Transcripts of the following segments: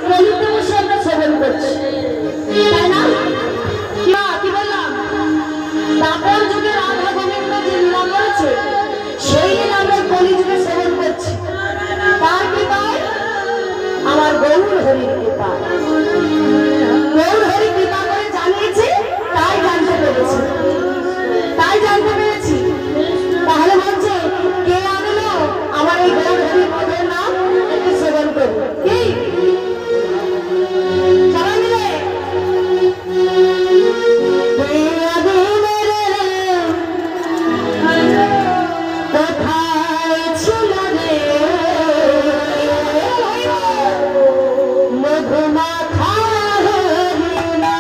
কলিতে বসে আমরা শ্রবণ করছি, তাই না? কি বললাম? তারপর যুগে রাধা গোবিন্দ যে লীলা করেছে সেই লীলা আমরা কলিযুগে শ্রবণ করছি। তার কৃপায়, আমার গৌর হরির কৃপায়, গৌর হরি কৃপা করে জানিয়েছে, তাই জানতে পেরেছি, তাই জানতে পেরেছি। তাহলে বলছে কে আনলো আমার এই গৌর হরি পদের নাম, একটু শ্রবণ করবো। কি সবাই মিলে কোথায় ছিল রে মধুমাখা হরিণা,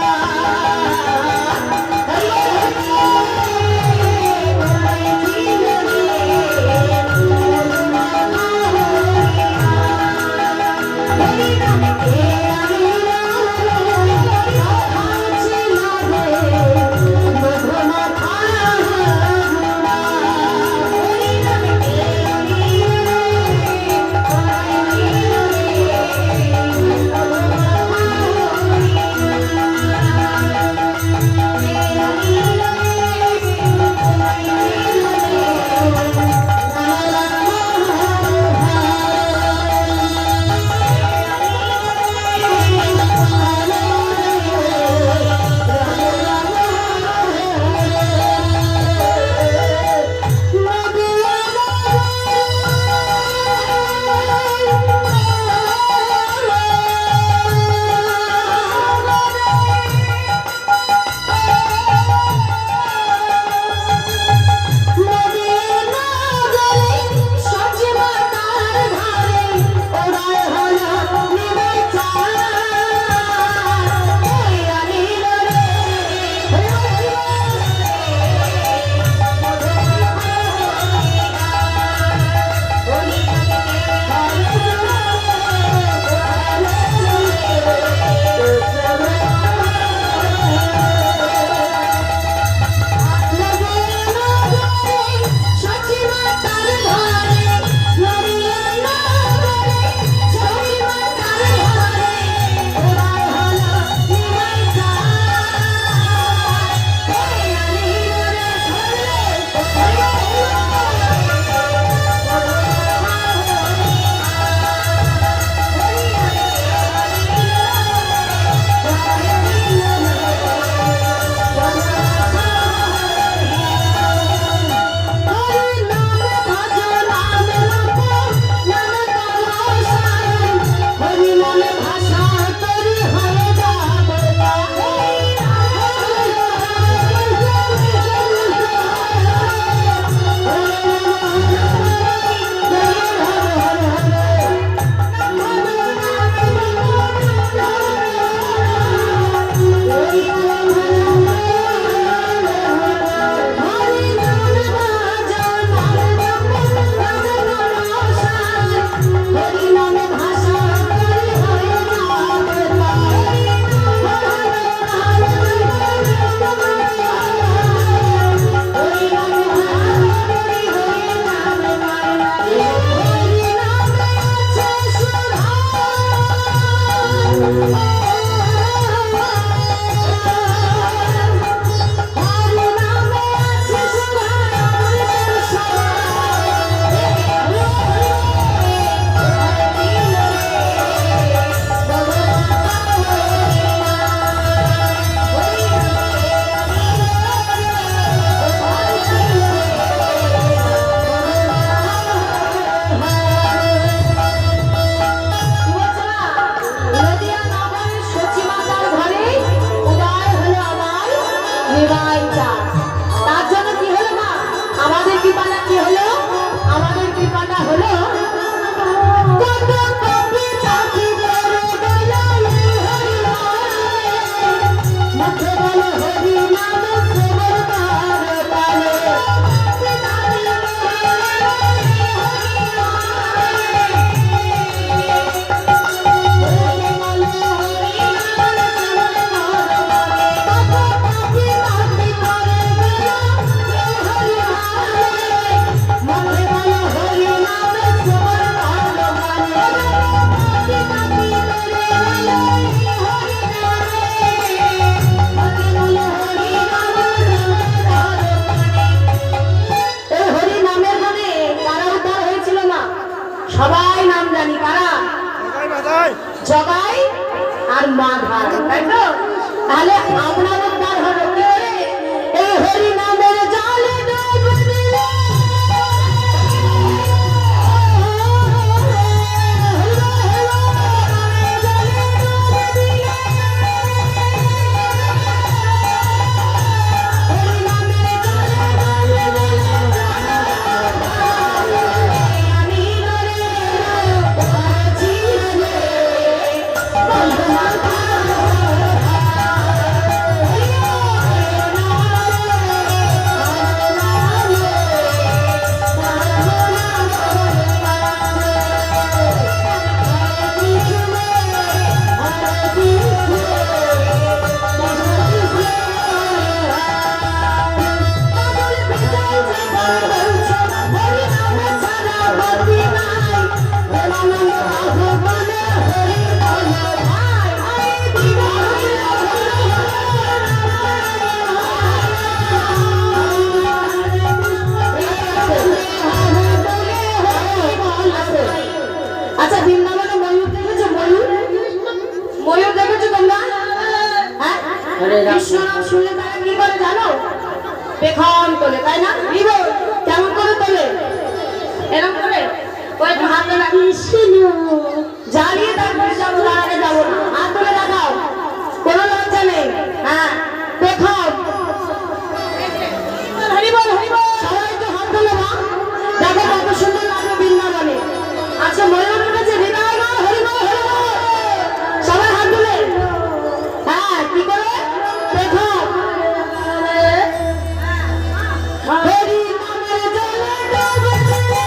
জগাই আর মাধার, তাই তো? তাহলে আপনার উদ্ধার হবে কে? এই হরি নামের জালে ডুব দিলে আচ্ছা, বৃন্দাবনে ময়ূর দেখেছো? ময়ূর ময়ূর দেখেছো তোমরা? হ্যাঁ, কৃষ্ণ নাম শুনলে তারা কি করে জানো? পেখম তোলে, তাই না? কেমন করে তোলে? এরকম করে ওই একটু হাত ধরে কৃষ্ণ জ্বালিয়ে তারপরে যাবো, তার আগে যাবো না। হাত ধরে লাগাও, কোনো লজ্জা নেই। হ্যাঁ, পেখম। হরিবল হরিবল, সবাই একটু হাত ধরে মা, দেখো কত সুন্দর লাগবে বৃন্দাবনে। আচ্ছা, ময়ূর উঠেছে, হৃদয় বল হরিবল হরিবল, সবাই হাত ধরে। হ্যাঁ, কি করে? পেখম। হরি নামের জলে ডুব দিলে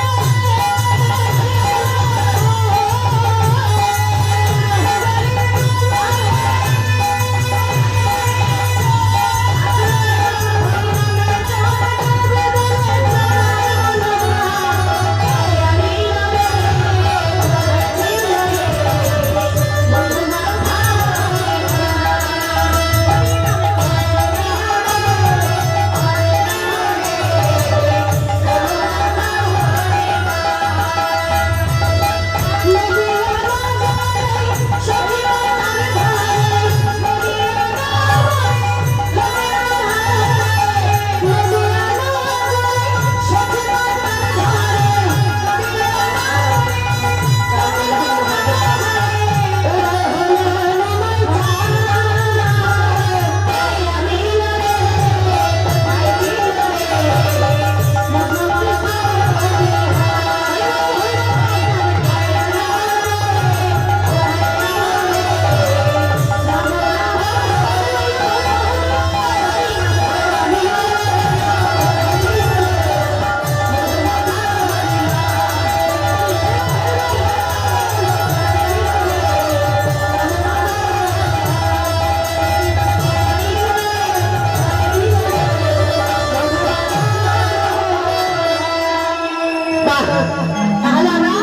তাহলে আমরা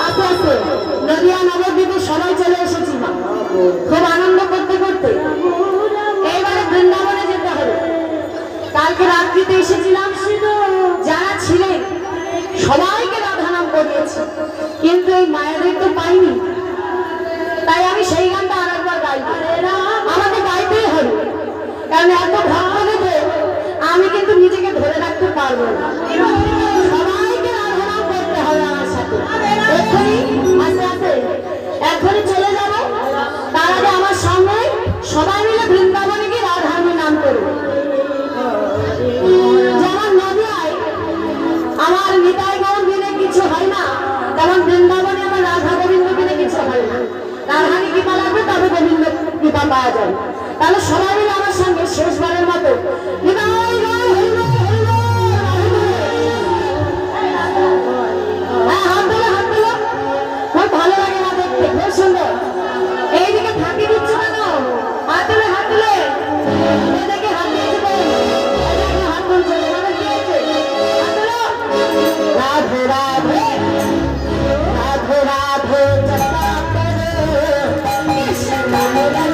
আস্তে আস্তে নদিয়া নবদ্বীপে সবাই চলে এসেছি মা, খুব আনন্দ করতে করতে। এইবারে বৃন্দাবনে যেতে হবে। কালকে রাত্রিতে এসেছিলাম, যারা ছিলেন সবাইকে রাধা নাম করিয়েছি, কিন্তু এই মায়েদের তো পাইনি। তাই আমি সেই গানটা আরেকবার গাইব, আমাকে গাইতেই হবে, কারণ এত ভক্ত দেখে আমি কিন্তু নিজেকে ধরে রাখতে পারবো না। সবাইকে রাধা নাম করতে হবে আমার সাথে। এখনই আস্তে আস্তে এখনই চলে যাব, তার আগে আমার সঙ্গে সবাই মিলে বৃন্দাবনে গিয়ে রাধা নাম করবো। যেমন নদিয়ায় আমার নিতাই গৌর বিনে কিছু হয় না, তেমন বৃন্দাবনে আমার রাধা গোবিন্দ বিনে কিছু হয় না। রাধানি কৃপা লাগবে, তবে গোবিন্দ কৃপা পাওয়া যাবে। তাহলে সবাই মিলে আমার সঙ্গে শেষবারের মতো নিতাই গৌর হরি বল, হরি বল, হরি বল। হ্যাঁ, হাত তোলো, হাত তোলো, খুব ভালো লাগে না দেখতে, খুব সুন্দর। এইদিকে ফাঁকি দিচ্ছে কেন? হাত তুলে, হাত তুলে, এদিকে হাত দিয়েছে, হাত তুলছে, তোমাদের কি হয়েছে? হাত তোলো। রাধে রাধে রাধে রাধে কৃষ্ণ রাধে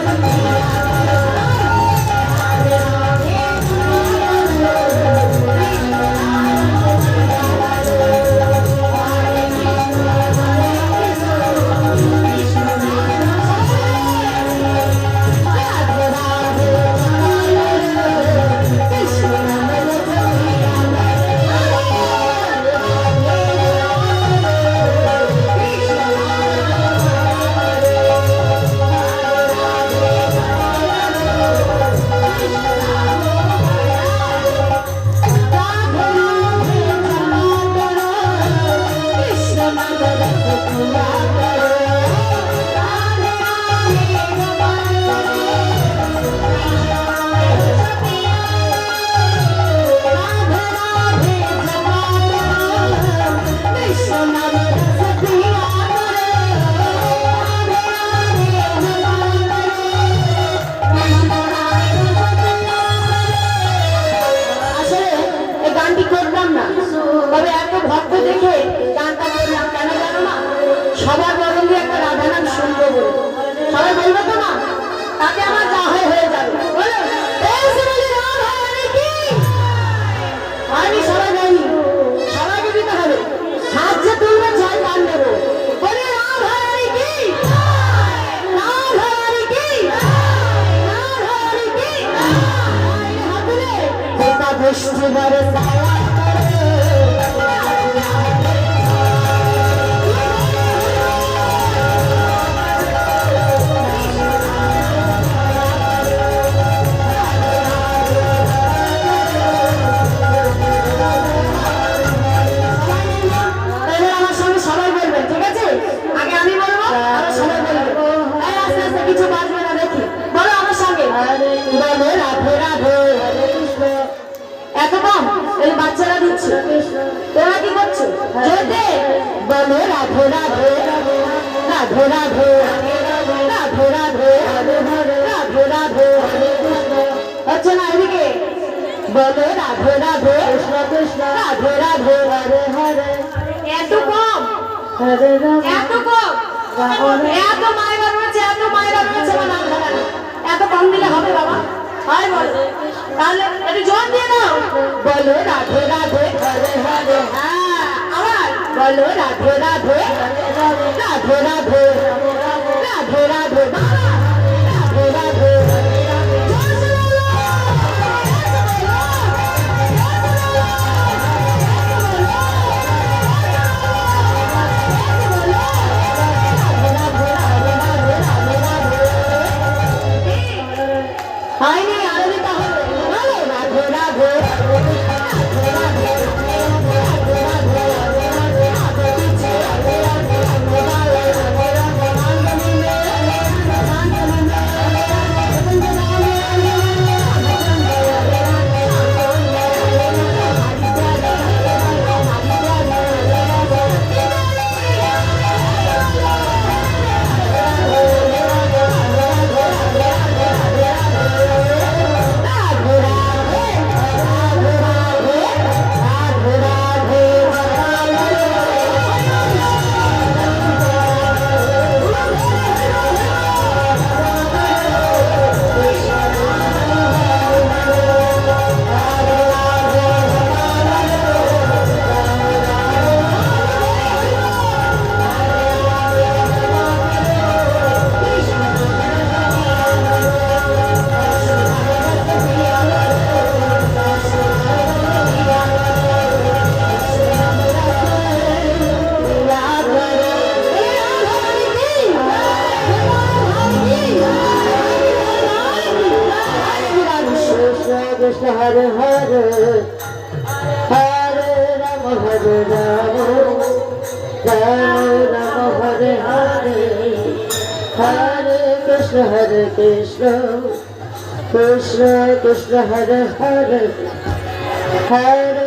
যত না তাকে আমার যা হয়ে যাবে। বলো এসে বলি রাধা রানী কি? আমি সবাই যাইনি, সবাইকে দিতে হবে। হাত যে তুলবে জয় গান দেবো। বলি রাধা রানী কি? রাধা রানী কি? রাধা রানী কি? হাত তুলে এটা বৃষ্টি বরসা বাচ্চারা দিচ্ছে, তোরা কি করছো? যেতে বলো রাধে রাধে রাধে রাধে রাধে রাধে রাধে রাধে হচ্ছে না এদিকে বলো রাধে রাধে কৃষ্ণ কৃষ্ণ রাধে রাধে হরে হরে। এত কম, এত কম, এত মায়েরা রয়েছে, এত মায়েরা রয়েছে আমার নাম ধরে না। এত কম দিলে হবে বাবা? হয় বল, তাহলে একটু জোর দিয়ে দাও। বলো রাধে রাধে হরে হরে। হ্যাঁ আবার বলো রাধে রাধে রাধে রাধে রাধে রাধে রাধে রাধে। হয়নি আরো দিতে হবে। বলো রাধে রাধে कृष्ण हरे हरे हरे राम राम हरे हरे हरे कृष्ण कृष्ण कृष्ण हरे हरे हरे